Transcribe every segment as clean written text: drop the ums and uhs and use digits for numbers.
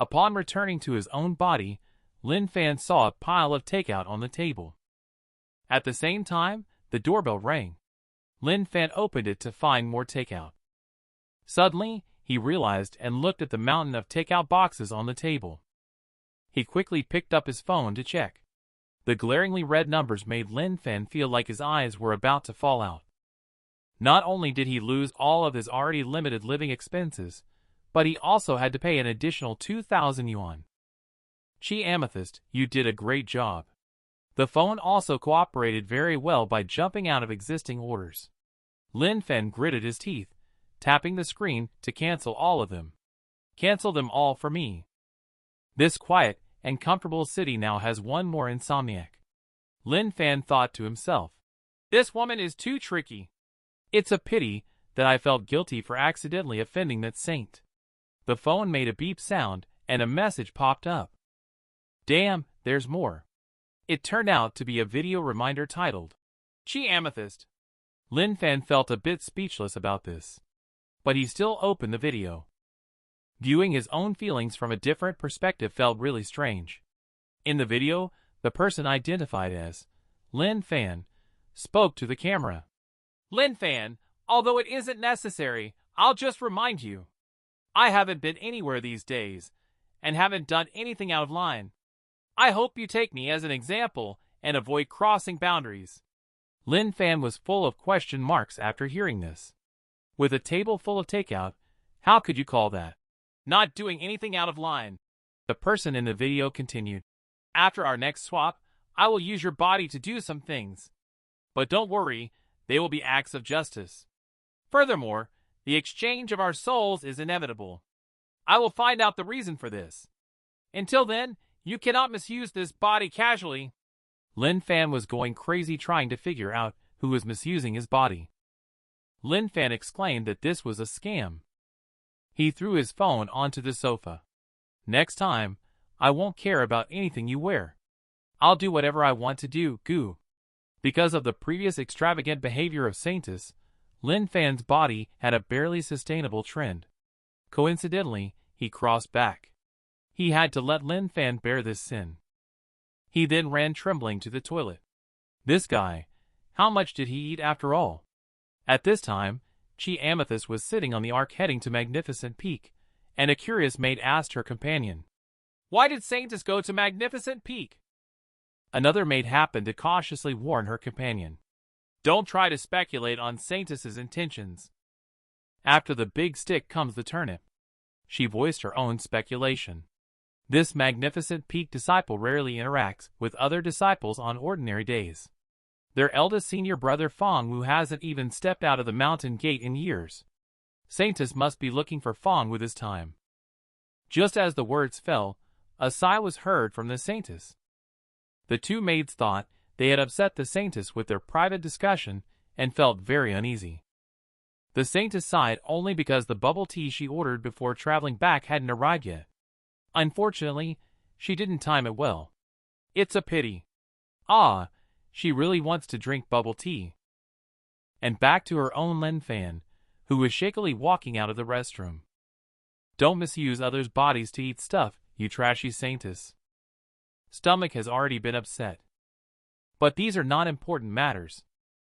Upon returning to his own body, Lin Fan saw a pile of takeout on the table. At the same time, the doorbell rang. Lin Fan opened it to find more takeout. Suddenly, he realized and looked at the mountain of takeout boxes on the table. He quickly picked up his phone to check. The glaringly red numbers made Lin Fan feel like his eyes were about to fall out. Not only did he lose all of his already limited living expenses, but he also had to pay an additional 2,000 yuan. Chi Amethyst, you did a great job. The phone also cooperated very well by jumping out of existing orders. Lin Fan gritted his teeth, tapping the screen to cancel all of them. Cancel them all for me. This quiet and comfortable city now has one more insomniac. Lin Fan thought to himself. This woman is too tricky. It's a pity that I felt guilty for accidentally offending that saint. The phone made a beep sound and a message popped up. Damn, there's more. It turned out to be a video reminder titled, Chi Amethyst. Lin Fan felt a bit speechless about this. But he still opened the video. Viewing his own feelings from a different perspective felt really strange. In the video, the person identified as Lin Fan spoke to the camera. Lin Fan, although it isn't necessary, I'll just remind you. I haven't been anywhere these days, and haven't done anything out of line. I hope you take me as an example and avoid crossing boundaries. Lin Fan was full of question marks after hearing this. With a table full of takeout, how could you call that not doing anything out of line? The person in the video continued. After our next swap, I will use your body to do some things. But don't worry, they will be acts of justice. Furthermore, the exchange of our souls is inevitable. I will find out the reason for this. Until then, you cannot misuse this body casually. Lin Fan was going crazy trying to figure out who was misusing his body. Lin Fan exclaimed that this was a scam. He threw his phone onto the sofa. Next time, I won't care about anything you wear. I'll do whatever I want to do, goo. Because of the previous extravagant behavior of Saintess, Lin Fan's body had a barely sustainable trend. Coincidentally, he crossed back. He had to let Lin Fan bear this sin. He then ran trembling to the toilet. This guy, how much did he eat after all? At this time, Chi Amethyst was sitting on the ark heading to Magnificent Peak, and a curious maid asked her companion, Why did Saintess go to Magnificent Peak? Another maid happened to cautiously warn her companion, Don't try to speculate on Saintess's intentions. After the big stick comes the turnip. She voiced her own speculation. This Magnificent Peak disciple rarely interacts with other disciples on ordinary days. Their eldest senior brother Fong Wu hasn't even stepped out of the mountain gate in years. Saintess must be looking for Fong with his time. Just as the words fell, a sigh was heard from the Saintess. The two maids thought they had upset the Saintess with their private discussion and felt very uneasy. The Saintess sighed only because the bubble tea she ordered before traveling back hadn't arrived yet. Unfortunately, she didn't time it well. It's a pity. Ah, she really wants to drink bubble tea. And back to her own Lin Fan, who was shakily walking out of the restroom. Don't misuse others' bodies to eat stuff, you trashy Saintess. Stomach has already been upset. But these are not important matters.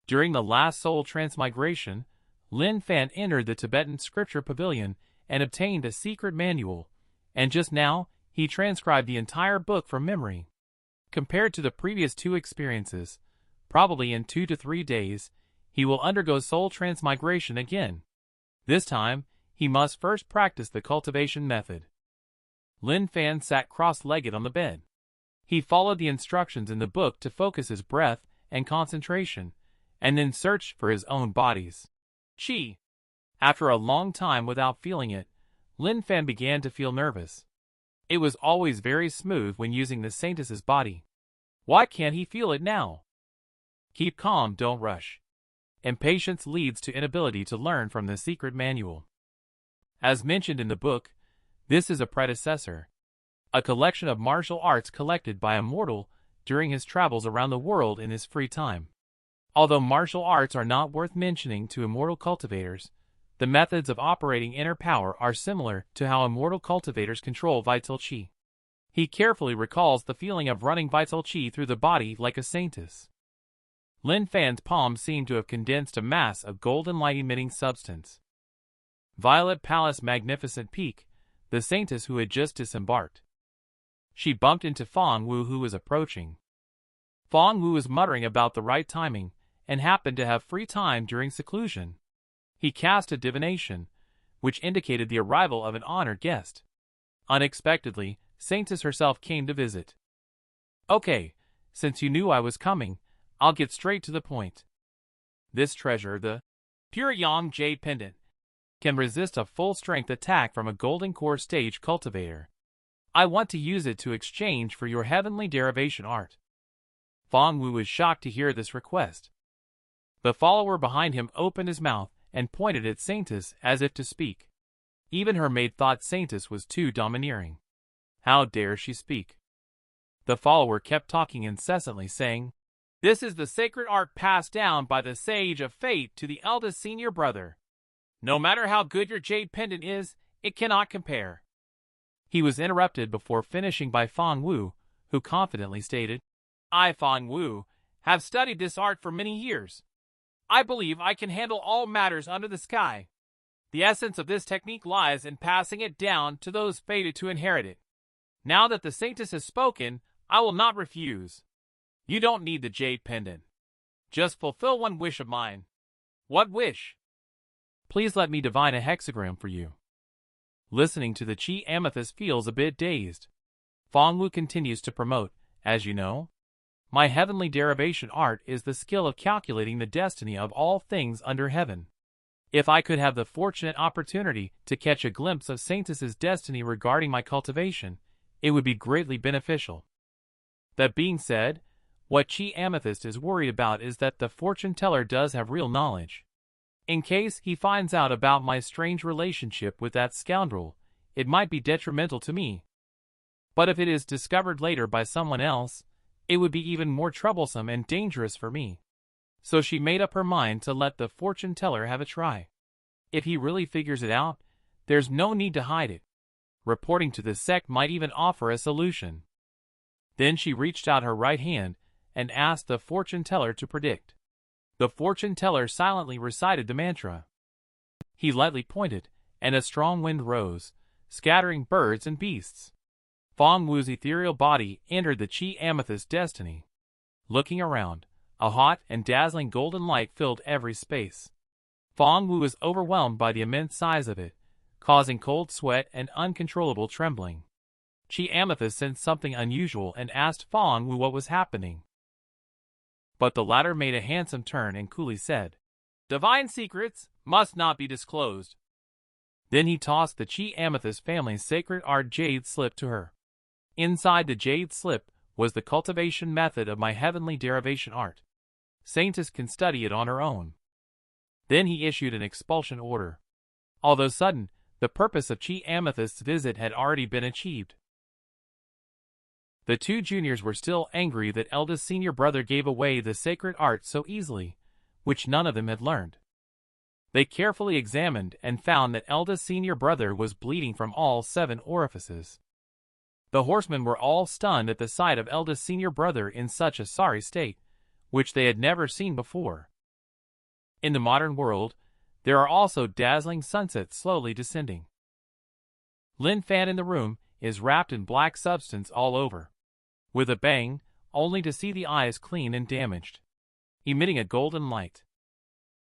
During the last soul transmigration, Lin Fan entered the Tibetan scripture pavilion and obtained a secret manual, and just now, he transcribed the entire book from memory. Compared to the previous two experiences, probably in 2 to 3 days, he will undergo soul transmigration again. This time, he must first practice the cultivation method. Lin Fan sat cross-legged on the bed. He followed the instructions in the book to focus his breath and concentration, and then searched for his own body's chi. After a long time without feeling it, Lin Fan began to feel nervous. It was always very smooth when using the Saintess's body. Why can't he feel it now? Keep calm, don't rush. Impatience leads to inability to learn from the secret manual. As mentioned in the book, this is a predecessor, a collection of martial arts collected by a mortal during his travels around the world in his free time. Although martial arts are not worth mentioning to immortal cultivators, The methods of operating inner power are similar to how immortal cultivators control vital chi. He carefully recalls the feeling of running vital chi through the body like a Saintess. Lin Fan's palm seemed to have condensed a mass of golden light-emitting substance. Violet Palace Magnificent Peak, the Saintess who had just disembarked. She bumped into Fong Wu, who was approaching. Fong Wu was muttering about the right timing, and happened to have free time during seclusion. He cast a divination, which indicated the arrival of an honored guest. Unexpectedly, Saintess herself came to visit. Okay, since you knew I was coming, I'll get straight to the point. This treasure, the pure Yang Jade Pendant, can resist a full-strength attack from a golden core stage cultivator. I want to use it to exchange for your heavenly derivation art. Fong Wu was shocked to hear this request. The follower behind him opened his mouth and pointed at Saintess as if to speak. Even her maid thought Saintess was too domineering. How dare she speak? The follower kept talking incessantly, saying, "This is the sacred art passed down by the Sage of Fate to the eldest senior brother. No matter how good your jade pendant is, it cannot compare." He was interrupted before finishing by Fong Wu, who confidently stated, "I, Fong Wu, have studied this art for many years. I believe I can handle all matters under the sky. The essence of this technique lies in passing it down to those fated to inherit it. Now that the Saintess has spoken, I will not refuse. You don't need the jade pendant. Just fulfill one wish of mine." "What wish?" "Please let me divine a hexagram for you." Listening to the Chi Amethyst feels a bit dazed. Fong Wu continues to promote, "As you know, my heavenly derivation art is the skill of calculating the destiny of all things under heaven. If I could have the fortunate opportunity to catch a glimpse of Saintess's destiny regarding my cultivation, it would be greatly beneficial. That being said, what Chi Amethyst is worried about is that the fortune teller does have real knowledge. In case he finds out about my strange relationship with that scoundrel, it might be detrimental to me. But if it is discovered later by someone else, it would be even more troublesome and dangerous for me." So she made up her mind to let the fortune teller have a try. If he really figures it out, there's no need to hide it. Reporting to the sect might even offer a solution. Then she reached out her right hand and asked the fortune teller to predict. The fortune teller silently recited the mantra. He lightly pointed, and a strong wind rose, scattering birds and beasts. Fong Wu's ethereal body entered the Chi Amethyst destiny. Looking around, a hot and dazzling golden light filled every space. Fong Wu was overwhelmed by the immense size of it, causing cold sweat and uncontrollable trembling. Chi Amethyst sensed something unusual and asked Fong Wu what was happening. But the latter made a handsome turn and coolly said, "Divine secrets must not be disclosed." Then he tossed the Chi Amethyst family's sacred art jade slip to her. Inside the jade slip was the cultivation method of my heavenly derivation art. Saintess can study it on her own. Then he issued an expulsion order. Although sudden, the purpose of Chi Amethyst's visit had already been achieved. The two juniors were still angry that eldest senior brother gave away the sacred art so easily, which none of them had learned. They carefully examined and found that eldest senior brother was bleeding from all 7 orifices. The horsemen were all stunned at the sight of eldest senior brother in such a sorry state, which they had never seen before. In the modern world, there are also dazzling sunsets slowly descending. Lin Fan in the room is wrapped in black substance all over. With a bang, only to see the eyes clean and damaged, emitting a golden light.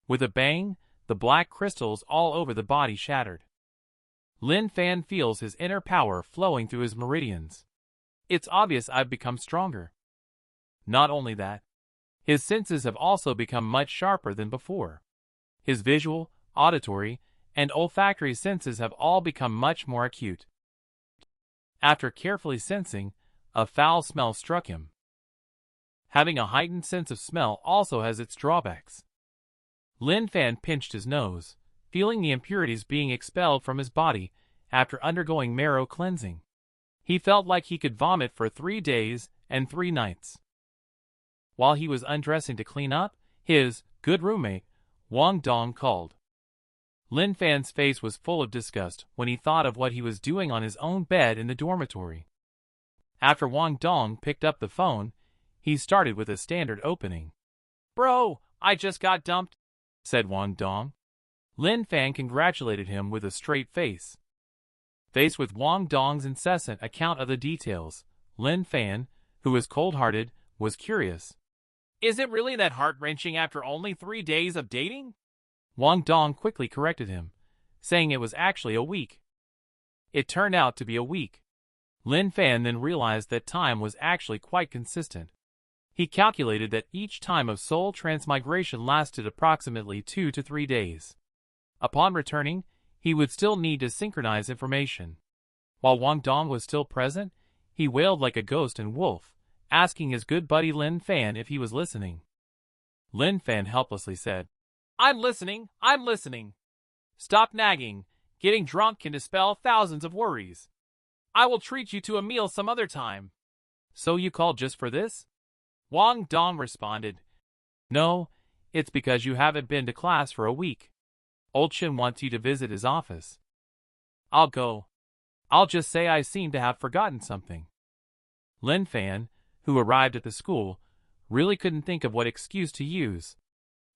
With a bang, the black crystals all over the body shattered. Lin Fan feels his inner power flowing through his meridians. It's obvious I've become stronger. Not only that, his senses have also become much sharper than before. His visual, auditory, and olfactory senses have all become much more acute. After carefully sensing, a foul smell struck him. Having a heightened sense of smell also has its drawbacks. Lin Fan pinched his nose, feeling the impurities being expelled from his body after undergoing marrow cleansing. He felt like he could vomit for 3 days and 3 nights. While he was undressing to clean up, his good roommate, Wang Dong, called. Lin Fan's face was full of disgust when he thought of what he was doing on his own bed in the dormitory. After Wang Dong picked up the phone, he started with a standard opening. "Bro, I just got dumped," said Wang Dong. Lin Fan congratulated him with a straight face. Faced with Wang Dong's incessant account of the details, Lin Fan, who was cold-hearted, was curious. "Is it really that heart-wrenching after only 3 days of dating?" Wang Dong quickly corrected him, saying it was actually a week. It turned out to be a week. Lin Fan then realized that time was actually quite consistent. He calculated that each time of soul transmigration lasted approximately 2 to 3 days. Upon returning, he would still need to synchronize information. While Wang Dong was still present, he wailed like a ghost and wolf, asking his good buddy Lin Fan if he was listening. Lin Fan helplessly said, I'm listening. Stop nagging. Getting drunk can dispel thousands of worries. I will treat you to a meal some other time." "So you called just for this?" Wang Dong responded. "No, it's because you haven't been to class for a week. Old Shin wants you to visit his office." "I'll go. I'll just say I seem to have forgotten something." Lin Fan, who arrived at the school, really couldn't think of what excuse to use.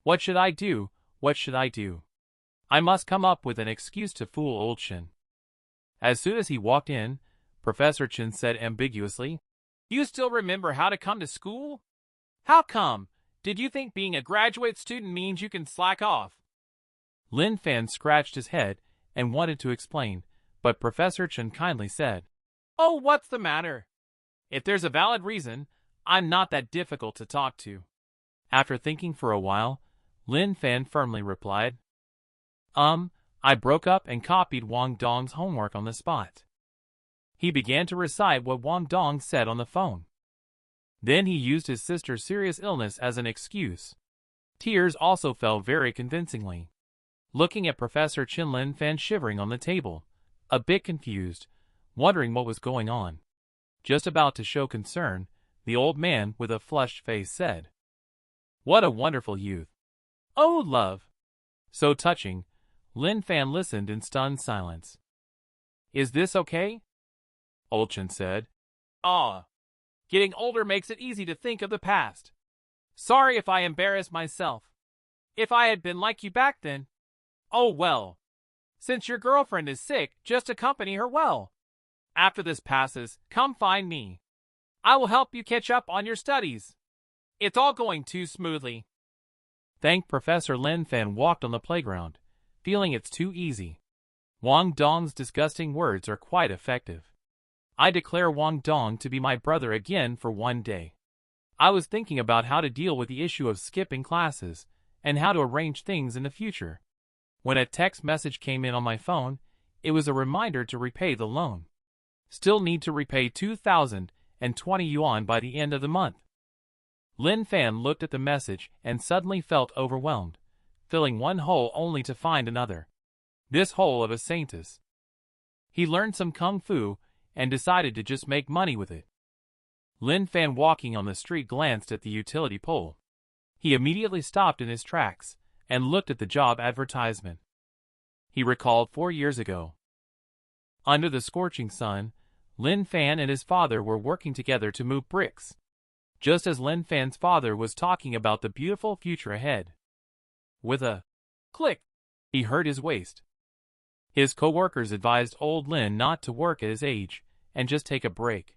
What should I do? I must come up with an excuse to fool Old Shin. As soon as he walked in, Professor Chen said ambiguously, "You still remember how to come to school? How come? Did you think being a graduate student means you can slack off?" Lin Fan scratched his head and wanted to explain, but Professor Chen kindly said, "Oh, what's the matter? If there's a valid reason, I'm not that difficult to talk to." After thinking for a while, Lin Fan firmly replied, I broke up and copied Wang Dong's homework on the spot." He began to recite what Wang Dong said on the phone. Then he used his sister's serious illness as an excuse. Tears also fell very convincingly. Looking at Professor Chen, Lin Fan shivering on the table, a bit confused, wondering what was going on. Just about to show concern, the old man with a flushed face said, "What a wonderful youth. Oh, love." So touching, Lin Fan listened in stunned silence. "Is this okay?" Old Chen said. Getting older makes it easy to think of the past. Sorry if I embarrassed myself. If I had been like you back then. Oh well. Since your girlfriend is sick, just accompany her well. After this passes, come find me. I will help you catch up on your studies. It's all going too smoothly." Thank Professor Lin Fan walked on the playground, feeling it's too easy. Wang Dong's disgusting words are quite effective. I declare Wang Dong to be my brother again for one day. I was thinking about how to deal with the issue of skipping classes and how to arrange things in the future. When a text message came in on my phone, it was a reminder to repay the loan. Still need to repay 2,020 yuan by the end of the month. Lin Fan looked at the message and suddenly felt overwhelmed, filling one hole only to find another. This hole of a Saintess. He learned some kung fu and decided to just make money with it. Lin Fan, walking on the street, glanced at the utility pole. He immediately stopped in his tracks and looked at the job advertisement. He recalled 4 years ago. Under the scorching sun, Lin Fan and his father were working together to move bricks. Just as Lin Fan's father was talking about the beautiful future ahead. With a click, he hurt his waist. His co-workers advised old Lin not to work at his age and just take a break.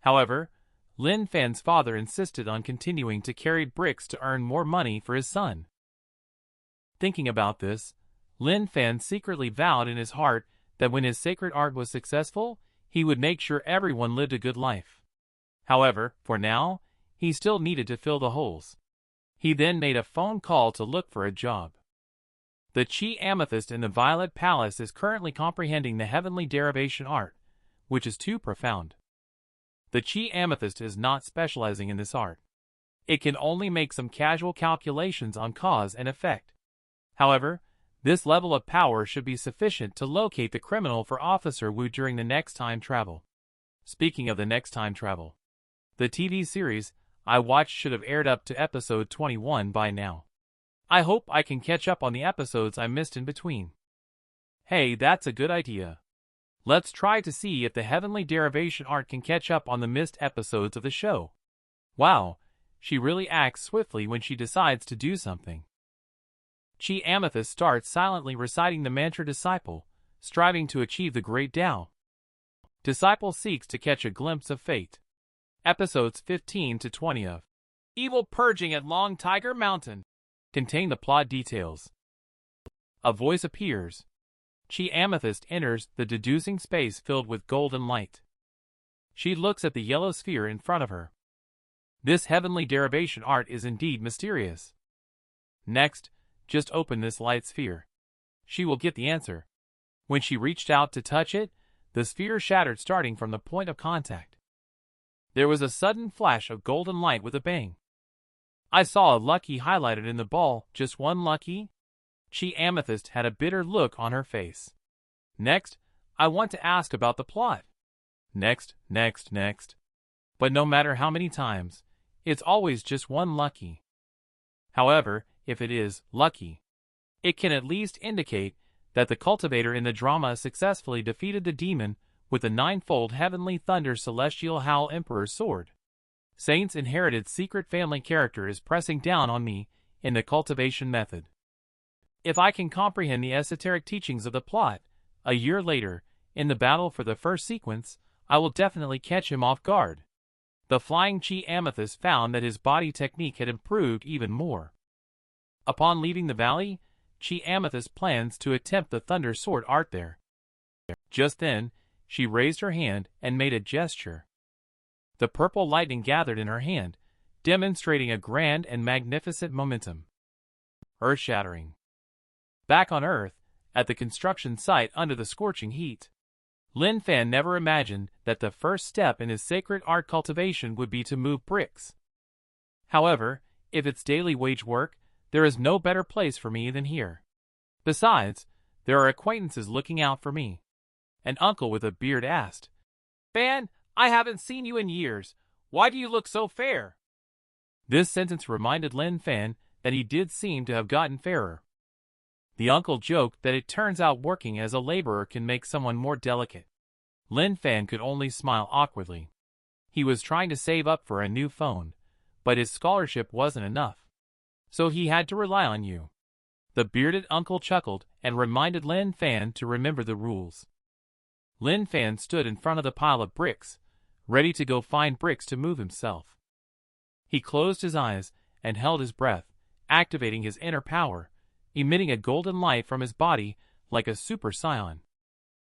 However, Lin Fan's father insisted on continuing to carry bricks to earn more money for his son. Thinking about this, Lin Fan secretly vowed in his heart that when his sacred art was successful, he would make sure everyone lived a good life. However, for now, he still needed to fill the holes. He then made a phone call to look for a job. The Chi Amethyst in the Violet Palace is currently comprehending the heavenly derivation art, which is too profound. The Chi Amethyst is not specializing in this art. It can only make some casual calculations on cause and effect. However, this level of power should be sufficient to locate the criminal for Officer Wu during the next time travel. Speaking of the next time travel, the TV series I watched should have aired up to episode 21 by now. I hope I can catch up on the episodes I missed in between. Hey, that's a good idea. Let's try to see if the heavenly derivation art can catch up on the missed episodes of the show. Wow, she really acts swiftly when she decides to do something. Chi Amethyst starts silently reciting the mantra Disciple, striving to achieve the great Tao. Disciple seeks to catch a glimpse of fate. Episodes 15 to 20 of Evil Purging at Long Tiger Mountain contain the plot details. A voice appears. Chi Amethyst enters the deducing space filled with golden light. She looks at the yellow sphere in front of her. This heavenly derivation art is indeed mysterious. Next, just open this light sphere. She will get the answer. When she reached out to touch it, the sphere shattered starting from the point of contact. There was a sudden flash of golden light with a bang. I saw a lucky highlighted in the ball, just one lucky. Chi Amethyst had a bitter look on her face. Next, I want to ask about the plot. Next. But no matter how many times, it's always just one lucky. However, if it is lucky, it can at least indicate that the cultivator in the drama successfully defeated the demon with the ninefold heavenly thunder celestial howl emperor's sword. Saint's inherited secret family character is pressing down on me in the cultivation method. If I can comprehend the esoteric teachings of the plot, a year later, in the battle for the first sequence, I will definitely catch him off guard. The flying Chi Amethyst found that his body technique had improved even more. Upon leaving the valley, Chi Amethyst plans to attempt the thunder sword art there. Just then, she raised her hand and made a gesture. The purple lightning gathered in her hand, demonstrating a grand and magnificent momentum. Earth-shattering. Back on Earth, at the construction site under the scorching heat, Lin Fan never imagined that the first step in his sacred art cultivation would be to move bricks. However, if it's daily wage work, there is no better place for me than here. Besides, there are acquaintances looking out for me. An uncle with a beard asked, "Fan, I haven't seen you in years. Why do you look so fair?" This sentence reminded Lin Fan that he did seem to have gotten fairer. The uncle joked that it turns out working as a laborer can make someone more delicate. Lin Fan could only smile awkwardly. He was trying to save up for a new phone, but his scholarship wasn't enough. So he had to rely on you. The bearded uncle chuckled and reminded Lin Fan to remember the rules. Lin Fan stood in front of the pile of bricks, ready to go find bricks to move himself. He closed his eyes and held his breath, activating his inner power, emitting a golden light from his body like a super scion.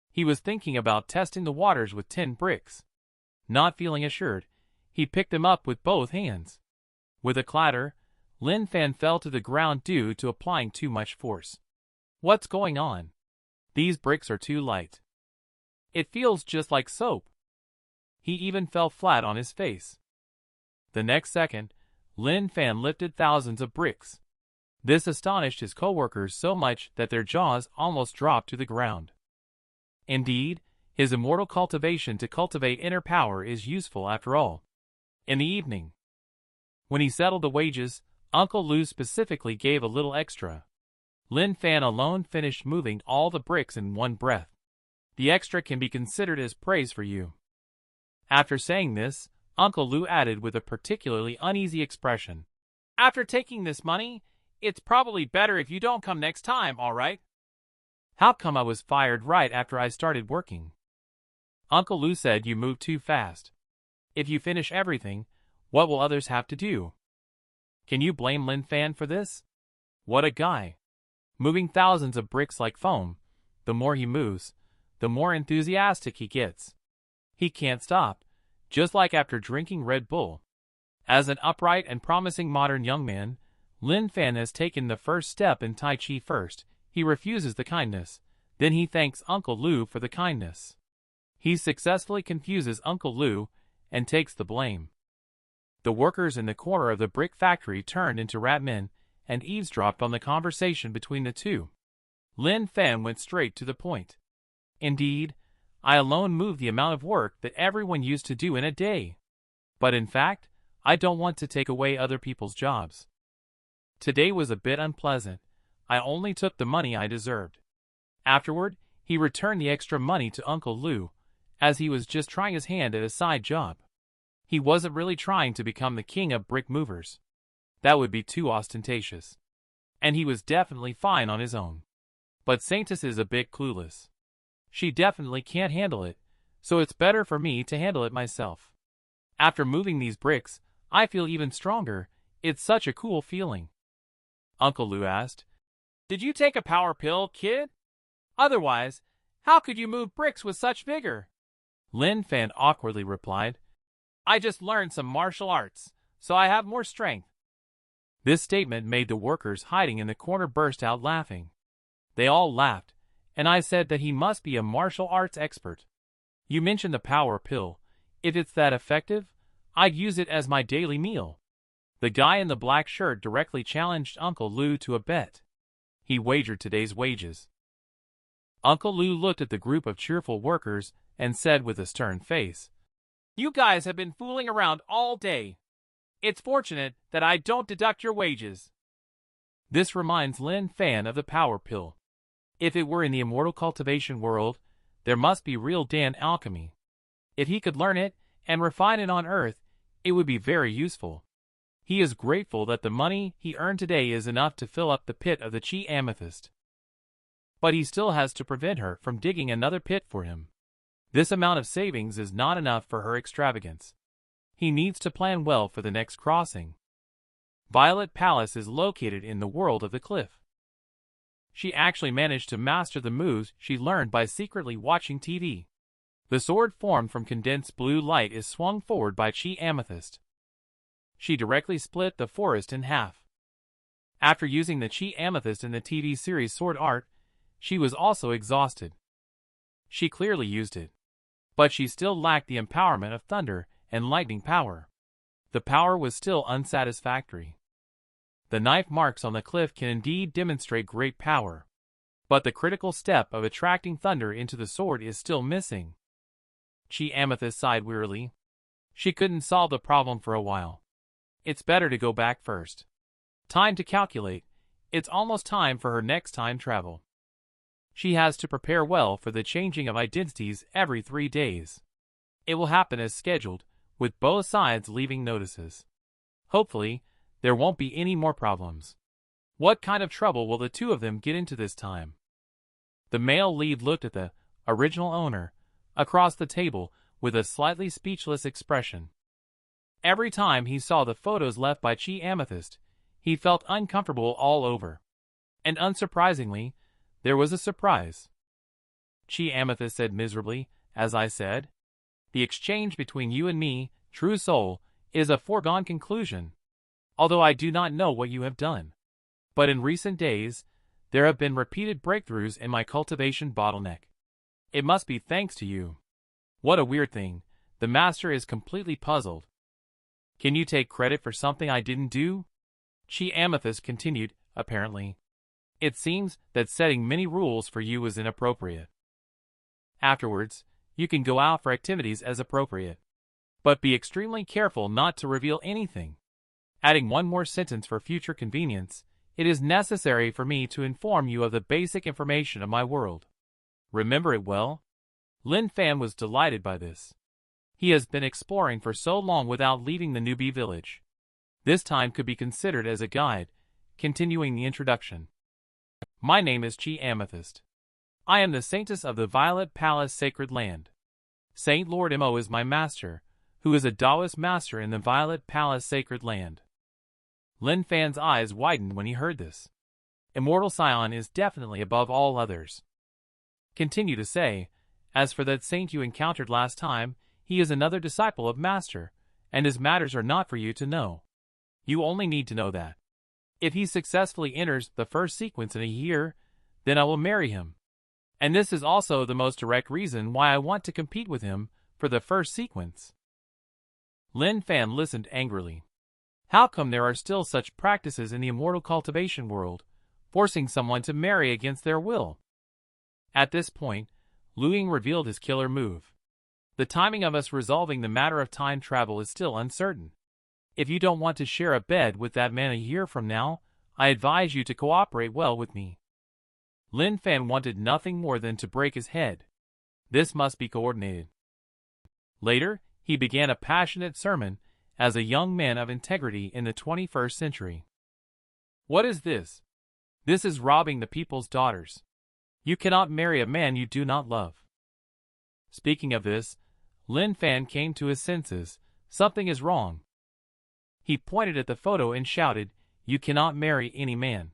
He was thinking about testing the waters with 10 bricks. Not feeling assured, he picked them up with both hands. With a clatter, Lin Fan fell to the ground due to applying too much force. What's going on? These bricks are too light. It feels just like soap. He even fell flat on his face. The next second, Lin Fan lifted thousands of bricks. This astonished his co-workers so much that their jaws almost dropped to the ground. Indeed, his immortal cultivation to cultivate inner power is useful after all. In the evening, when he settled the wages, Uncle Lu specifically gave a little extra. Lin Fan alone finished moving all the bricks in one breath. The extra can be considered as praise for you. After saying this, Uncle Lu added with a particularly uneasy expression, "After taking this money, it's probably better if you don't come next time, all right?" How come I was fired right after I started working? Uncle Lu said you moved too fast. If you finish everything, what will others have to do? Can you blame Lin Fan for this? What a guy. Moving thousands of bricks like foam, the more he moves, the more enthusiastic he gets. He can't stop, just like after drinking Red Bull. As an upright and promising modern young man, Lin Fan has taken the first step in Tai Chi. First, he refuses the kindness, then he thanks Uncle Lu for the kindness. He successfully confuses Uncle Lu and takes the blame. The workers in the corner of the brick factory turned into rat men and eavesdropped on the conversation between the two. Lin Fan went straight to the point. Indeed, I alone move the amount of work that everyone used to do in a day. But in fact, I don't want to take away other people's jobs. Today was a bit unpleasant. I only took the money I deserved. Afterward, he returned the extra money to Uncle Lou, as he was just trying his hand at a side job. He wasn't really trying to become the king of brick movers. That would be too ostentatious. And he was definitely fine on his own. But Saintess is a bit clueless. She definitely can't handle it, so it's better for me to handle it myself. After moving these bricks, I feel even stronger. It's such a cool feeling. Uncle Lou asked, "Did you take a power pill, kid? Otherwise, how could you move bricks with such vigor?" Lin Fan awkwardly replied, "I just learned some martial arts, so I have more strength." This statement made the workers hiding in the corner burst out laughing. They all laughed, and I said that he must be a martial arts expert. "You mentioned the power pill. If it's that effective, I'd use it as my daily meal." The guy in the black shirt directly challenged Uncle Lou to a bet. He wagered today's wages. Uncle Lou looked at the group of cheerful workers and said with a stern face, "You guys have been fooling around all day. It's fortunate that I don't deduct your wages." This reminds Lin Fan of the power pill. If it were in the immortal cultivation world, there must be real Dan alchemy. If he could learn it and refine it on Earth, it would be very useful. He is grateful that the money he earned today is enough to fill up the pit of the Chi Amethyst. But he still has to prevent her from digging another pit for him. This amount of savings is not enough for her extravagance. He needs to plan well for the next crossing. Violet Palace is located in the world of the cliff. She actually managed to master the moves she learned by secretly watching TV. The sword formed from condensed blue light is swung forward by Chi Amethyst. She directly split the forest in half. After using the Chi Amethyst in the TV series Sword Art, she was also exhausted. She clearly used it. But she still lacked the empowerment of thunder and lightning power. The power was still unsatisfactory. The knife marks on the cliff can indeed demonstrate great power. But the critical step of attracting thunder into the sword is still missing. Chi Amethyst sighed wearily. She couldn't solve the problem for a while. It's better to go back first. Time to calculate. It's almost time for her next time travel. She has to prepare well for the changing of identities every 3 days. It will happen as scheduled, with both sides leaving notices. Hopefully, there won't be any more problems. What kind of trouble will the two of them get into this time? The male lead looked at the original owner across the table with a slightly speechless expression. Every time he saw the photos left by Chi Amethyst, he felt uncomfortable all over. And unsurprisingly, there was a surprise. Chi Amethyst said miserably, "As I said, the exchange between you and me, true soul, is a foregone conclusion. Although I do not know what you have done. But in recent days, there have been repeated breakthroughs in my cultivation bottleneck. It must be thanks to you." What a weird thing. The master is completely puzzled. "Can you take credit for something I didn't do?" Chi Amethyst continued, apparently. "It seems that setting many rules for you is inappropriate. Afterwards, you can go out for activities as appropriate. But be extremely careful not to reveal anything." Adding one more sentence for future convenience, "It is necessary for me to inform you of the basic information of my world. Remember it well?" Lin Fan was delighted by this. He has been exploring for so long without leaving the newbie village. This time could be considered as a guide, continuing the introduction. "My name is Chi Amethyst. I am the Saintess of the Violet Palace Sacred Land. Saint Lord Mo is my master, who is a Taoist master in the Violet Palace Sacred Land." Lin Fan's eyes widened when he heard this. Immortal Scion is definitely above all others. Continue to say, "As for that saint you encountered last time, he is another disciple of Master, and his matters are not for you to know. You only need to know that. If he successfully enters the first sequence in a year, then I will marry him. And this is also the most direct reason why I want to compete with him for the first sequence." Lin Fan listened angrily. How come there are still such practices in the immortal cultivation world, forcing someone to marry against their will? At this point, Lu Ying revealed his killer move. "The timing of us resolving the matter of time travel is still uncertain. If you don't want to share a bed with that man a year from now, I advise you to cooperate well with me." Lin Fan wanted nothing more than to break his head. This must be coordinated. Later, he began a passionate sermon as a young man of integrity in the 21st century. What is this? This is robbing the people's daughters. You cannot marry a man you do not love. Speaking of this, Lin Fan came to his senses. Something is wrong. He pointed at the photo and shouted, "You cannot marry any man."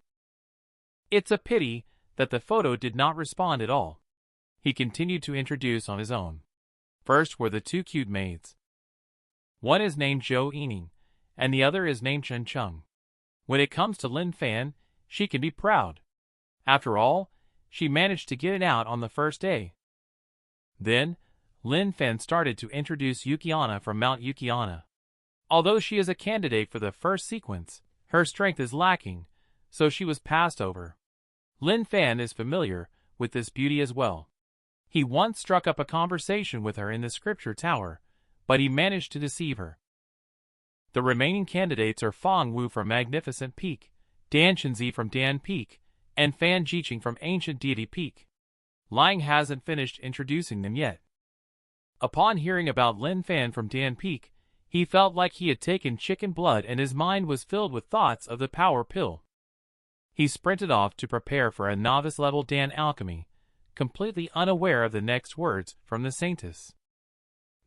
It's a pity that the photo did not respond at all. He continued to introduce on his own. First were the two cute maids. One is named Zhou Yining, and the other is named Chen Cheng. When it comes to Lin Fan, she can be proud. After all, she managed to get it out on the first day. Then, Lin Fan started to introduce Yukiana from Mount Yukiana. Although she is a candidate for the first sequence, her strength is lacking, so she was passed over. Lin Fan is familiar with this beauty as well. He once struck up a conversation with her in the scripture tower, but he managed to deceive her. The remaining candidates are Fang Wu from Magnificent Peak, Dan Chenzi from Dan Peak, and Fan Jiqing from Ancient Deity Peak. Lang hasn't finished introducing them yet. Upon hearing about Lin Fan from Dan Peak, he felt like he had taken chicken blood and his mind was filled with thoughts of the power pill. He sprinted off to prepare for a novice-level Dan alchemy, completely unaware of the next words from the Saintess.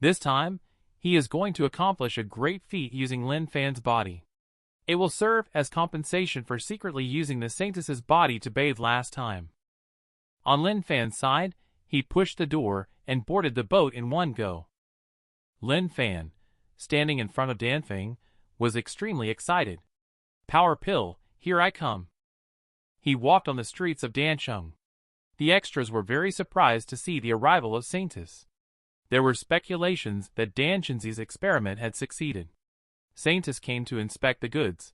This time, he is going to accomplish a great feat using Lin Fan's body. It will serve as compensation for secretly using the Saintess's body to bathe last time. On Lin Fan's side, he pushed the door and boarded the boat in one go. Lin Fan, standing in front of Dan Feng, was extremely excited. Power pill, here I come. He walked on the streets of Dancheng. The extras were very surprised to see the arrival of Saintess. There were speculations that Dan Chenzi's experiment had succeeded. Saintess came to inspect the goods.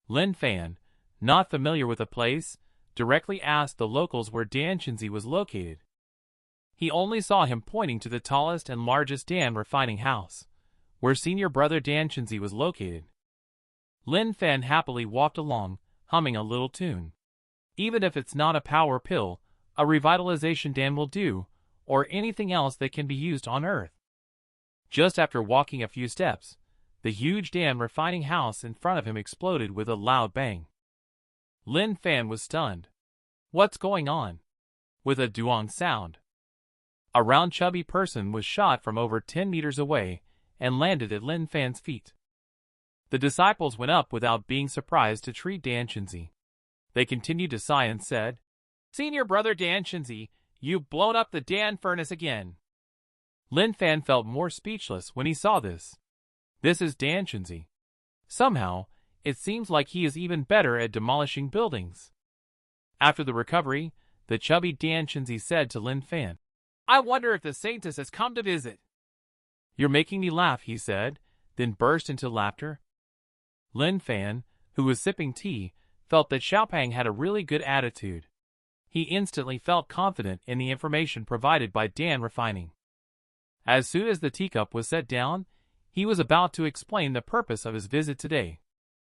Lin Fan, not familiar with the place, directly asked the locals where Dan Chenzi was located. He only saw him pointing to the tallest and largest Dan refining house, where senior brother Dan Chenzi was located. Lin Fan happily walked along, humming a little tune. Even if it's not a power pill, a revitalization Dan will do, or anything else that can be used on Earth. Just after walking a few steps, the huge Dan refining house in front of him exploded with a loud bang. Lin Fan was stunned. What's going on? With a duong sound. A round chubby person was shot from over 10 meters away and landed at Lin Fan's feet. The disciples went up without being surprised to treat Dan Chenzi. They continued to sigh and said, "Senior brother Dan Chenzi, you've blown up the Dan furnace again." Lin Fan felt more speechless when he saw this. This is Dan Chenzi. Somehow, it seems like he is even better at demolishing buildings. After the recovery, the chubby Dan Chenzi said to Lin Fan, "I wonder if the Saintess has come to visit." "You're making me laugh," he said, then burst into laughter. Lin Fan, who was sipping tea, felt that Xiaopang had a really good attitude. He instantly felt confident in the information provided by Dan Refining. As soon as the teacup was set down, he was about to explain the purpose of his visit today.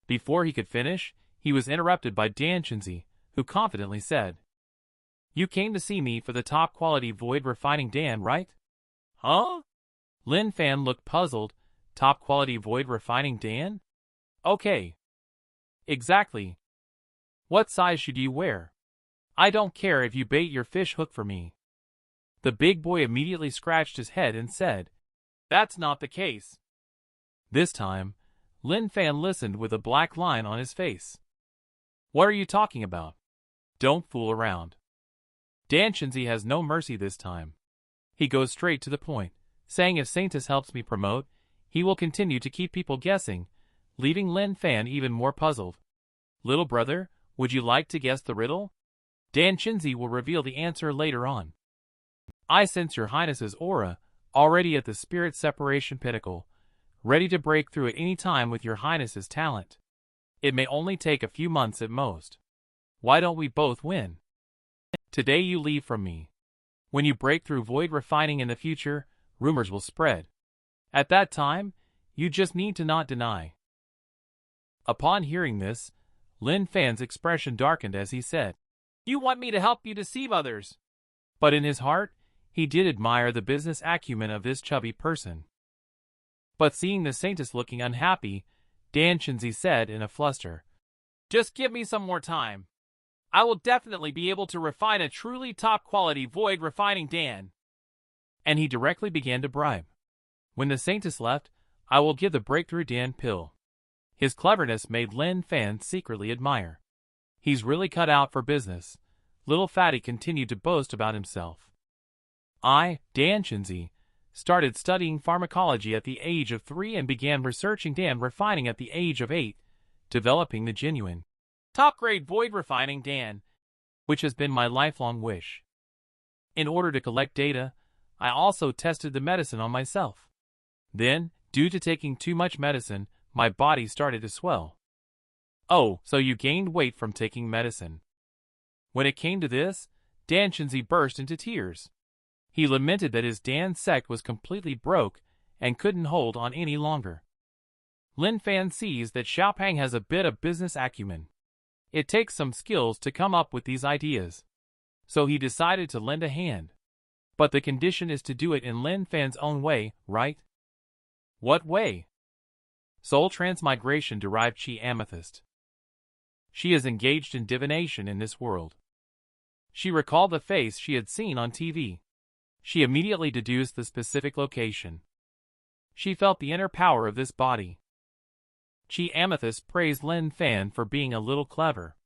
Before he could finish, he was interrupted by Dan Chenzi, who confidently said, "You came to see me for the top-quality void refining Dan, right?" "Huh?" Lin Fan looked puzzled. Top-quality void refining Dan? Okay. Exactly. What size should you wear? I don't care if you bait your fish hook for me. The big boy immediately scratched his head and said, "That's not the case." This time, Lin Fan listened with a black line on his face. "What are you talking about? Don't fool around." Dan Chenzi has no mercy this time. He goes straight to the point, saying if Saintess helps me promote, he will continue to keep people guessing, leaving Lin Fan even more puzzled. "Little brother, would you like to guess the riddle? Dan Chenzi will reveal the answer later on." "I sense your highness's aura, already at the spirit separation pinnacle, ready to break through at any time with your highness's talent. It may only take a few months at most. Why don't we both win? Today you leave from me. When you break through void refining in the future, rumors will spread. At that time, you just need to not deny." Upon hearing this, Lin Fan's expression darkened as he said, You want me to help you deceive others. But in his heart, he did admire the business acumen of this chubby person. But seeing the Saintess looking unhappy, Dan Shinzi said in a fluster, "Just give me some more time. I will definitely be able to refine a truly top-quality void refining Dan." And he directly began to bribe. When the Saintess left, I will give the breakthrough Dan pill. His cleverness made Lin Fan secretly admire. He's really cut out for business. Little Fatty continued to boast about himself. I, Dan Shinzi, started studying pharmacology at the age of 3 and began researching Dan refining at the age of 8, developing the genuine, top-grade void refining Dan, which has been my lifelong wish. In order to collect data, I also tested the medicine on myself. Then, due to taking too much medicine, my body started to swell. Oh, so you gained weight from taking medicine. When it came to this, Dan Shinzi burst into tears. He lamented that his Dan sect was completely broke and couldn't hold on any longer. Lin Fan sees that Xiaopeng has a bit of business acumen. It takes some skills to come up with these ideas. So he decided to lend a hand. But the condition is to do it in Lin Fan's own way, right? What way? Soul Transmigration derived Chi Amethyst. She is engaged in divination in this world. She recalled the face she had seen on TV. She immediately deduced the specific location. She felt the inner power of this body. Chi Amethyst praised Lin Fan for being a little clever.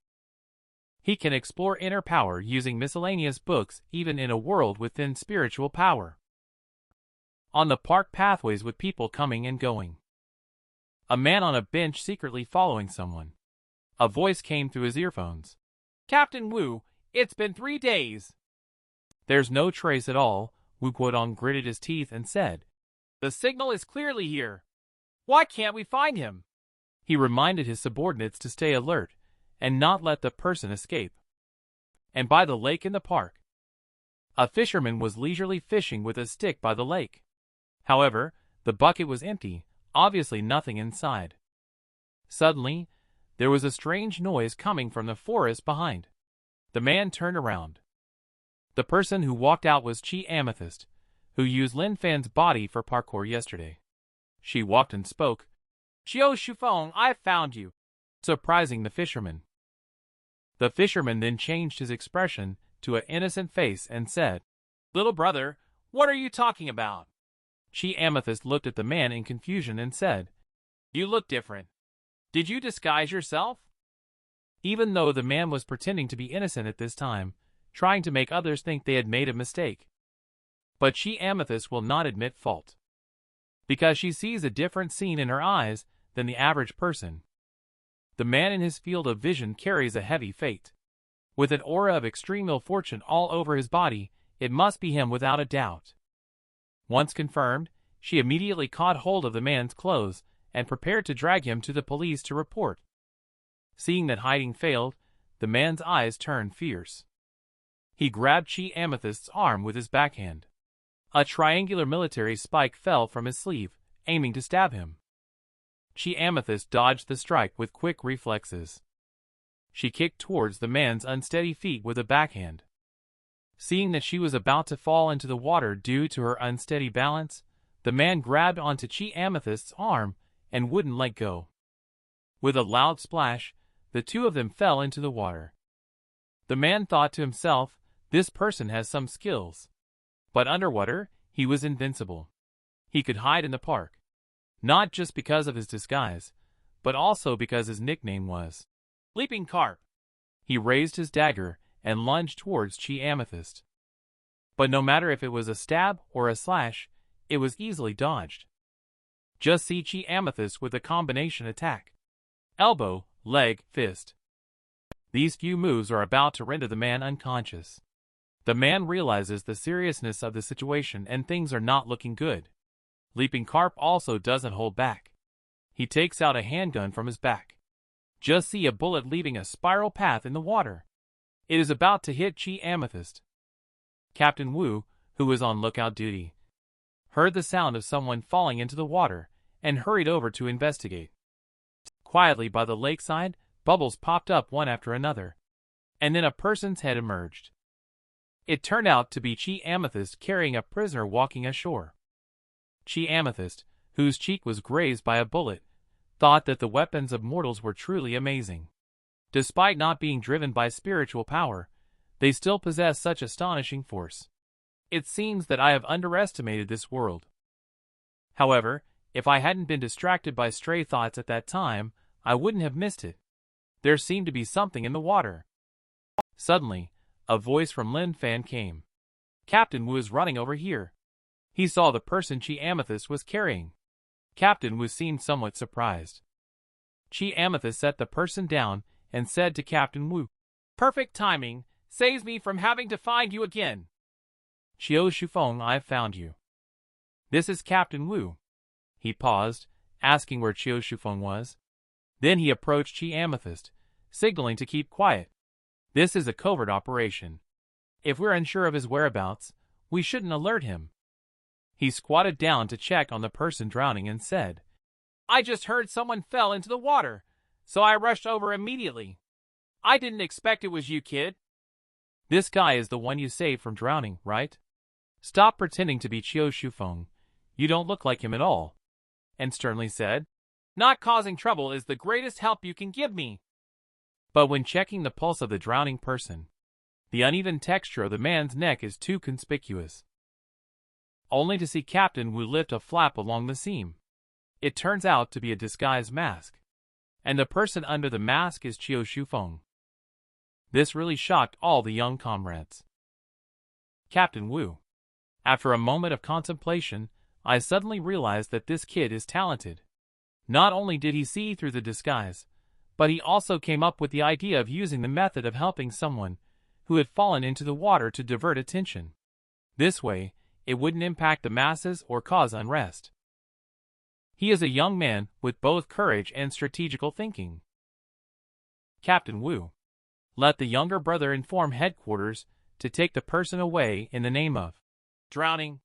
He can explore inner power using miscellaneous books even in a world with thin spiritual power. On the park pathways with people coming and going. A man on a bench secretly following someone. A voice came through his earphones. "Captain Wu, it's been 3 days." There's no trace at all, Wu Guodong gritted his teeth and said. "The signal is clearly here. Why can't we find him?" He reminded his subordinates to stay alert and not let the person escape. And by the lake in the park, a fisherman was leisurely fishing with a stick by the lake. However, the bucket was empty, obviously nothing inside. Suddenly, there was a strange noise coming from the forest behind. The man turned around. The person who walked out was Chi Amethyst, who used Lin Fan's body for parkour yesterday. She walked and spoke. "Xiao Shufeng, I found you," surprising the fisherman. The fisherman then changed his expression to an innocent face and said, "Little brother, what are you talking about?" Chi Amethyst looked at the man in confusion and said, "You look different. Did you disguise yourself?" Even though the man was pretending to be innocent at this time, trying to make others think they had made a mistake. But Chi Amethyst will not admit fault. Because she sees a different scene in her eyes than the average person. The man in his field of vision carries a heavy fate. With an aura of extreme ill fortune all over his body, it must be him without a doubt. Once confirmed, she immediately caught hold of the man's clothes and prepared to drag him to the police to report. Seeing that hiding failed, the man's eyes turned fierce. He grabbed Chi Amethyst's arm with his backhand. A triangular military spike fell from his sleeve, aiming to stab him. Chi Amethyst dodged the strike with quick reflexes. She kicked towards the man's unsteady feet with a backhand. Seeing that she was about to fall into the water due to her unsteady balance, the man grabbed onto Chi Amethyst's arm and wouldn't let go. With a loud splash, the two of them fell into the water. The man thought to himself, this person has some skills. But underwater, he was invincible. He could hide in the park. Not just because of his disguise, but also because his nickname was Leaping Carp. He raised his dagger and lunged towards Chi Amethyst. But no matter if it was a stab or a slash, it was easily dodged. Just see Chi Amethyst with a combination attack. Elbow, leg, fist. These few moves are about to render the man unconscious. The man realizes the seriousness of the situation and things are not looking good. Leaping Carp also doesn't hold back. He takes out a handgun from his back. Just see a bullet leaving a spiral path in the water. It is about to hit Chi Amethyst. Captain Wu, who was on lookout duty, heard the sound of someone falling into the water and hurried over to investigate. Quietly by the lakeside, bubbles popped up one after another. and then a person's head emerged. It turned out to be Chi Amethyst carrying a prisoner walking ashore. Chi Amethyst, whose cheek was grazed by a bullet, thought that the weapons of mortals were truly amazing. Despite not being driven by spiritual power, they still possess such astonishing force. It seems that I have underestimated this world. However, if I hadn't been distracted by stray thoughts at that time, I wouldn't have missed it. There seemed to be something in the water. Suddenly, a voice from Lin Fan came. Captain Wu is running over here. He saw the person Chi Amethyst was carrying. Captain Wu seemed somewhat surprised. Chi Amethyst set the person down and said to Captain Wu, "Perfect timing, saves me from having to find you again. Xiao Shufeng, I have found you. This is Captain Wu." He paused, asking where Xiao Shufeng was. Then he approached Chi Amethyst, signaling to keep quiet. This is a covert operation. If we're unsure of his whereabouts, we shouldn't alert him. He squatted down to check on the person drowning and said, "I just heard someone fell into the water, so I rushed over immediately. I didn't expect it was you, kid." "This guy is the one you saved from drowning, right? Stop pretending to be Xiao Shufeng. You don't look like him at all." And sternly said, "Not causing trouble is the greatest help you can give me." But when checking the pulse of the drowning person, the uneven texture of the man's neck is too conspicuous. Only to see Captain Wu lift a flap along the seam. It turns out to be a disguised mask, and the person under the mask is Xiao Shufeng. This really shocked all the young comrades. Captain Wu. After a moment of contemplation, I suddenly realized that this kid is talented. Not only did he see through the disguise, but he also came up with the idea of using the method of helping someone who had fallen into the water to divert attention. This way, it wouldn't impact the masses or cause unrest. He is a young man with both courage and strategical thinking. Captain Wu. Let the younger brother inform headquarters to take the person away in the name of drowning.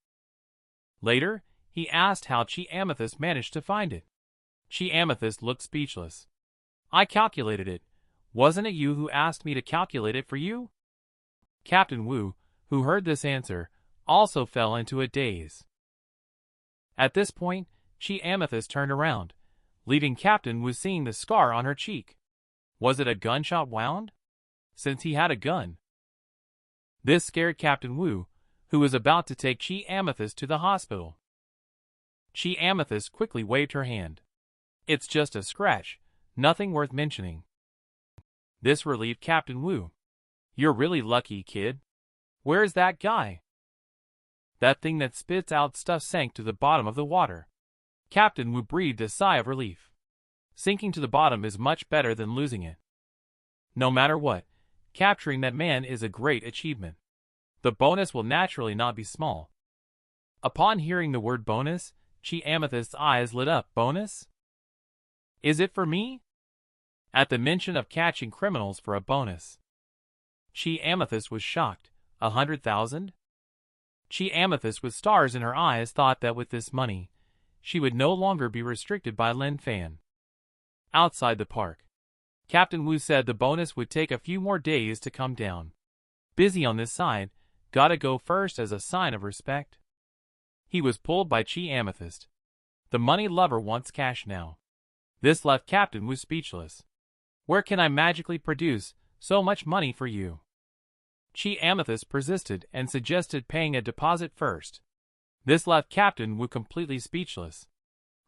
Later, he asked how Chi Amethyst managed to find it. Chi Amethyst looked speechless. "I calculated it. Wasn't it you who asked me to calculate it for you?" Captain Wu, who heard this answer, also fell into a daze. At this point, Chi Amethyst turned around, leaving Captain Wu seeing the scar on her cheek. Was it a gunshot wound? Since he had a gun. This scared Captain Wu, who was about to take Chi Amethyst to the hospital. Chi Amethyst quickly waved her hand. "It's just a scratch, nothing worth mentioning." This relieved Captain Wu. "You're really lucky, kid. Where's that guy?" "That thing that spits out stuff sank to the bottom of the water." Captain Wu breathed a sigh of relief. Sinking to the bottom is much better than losing it. No matter what, capturing that man is a great achievement. The bonus will naturally not be small. Upon hearing the word bonus, Chi Amethyst's eyes lit up. "Bonus? Is it for me?" At the mention of catching criminals for a bonus, Chi Amethyst was shocked. 100,000? Chi Amethyst with stars in her eyes thought that with this money, she would no longer be restricted by Lin Fan. Outside the park, Captain Wu said the bonus would take a few more days to come down. "Busy on this side, gotta go first as a sign of respect." He was pulled by Chi Amethyst. The money lover wants cash now. This left Captain Wu speechless. "Where can I magically produce so much money for you?" Chi Amethyst persisted and suggested paying a deposit first. This left Captain Wu completely speechless.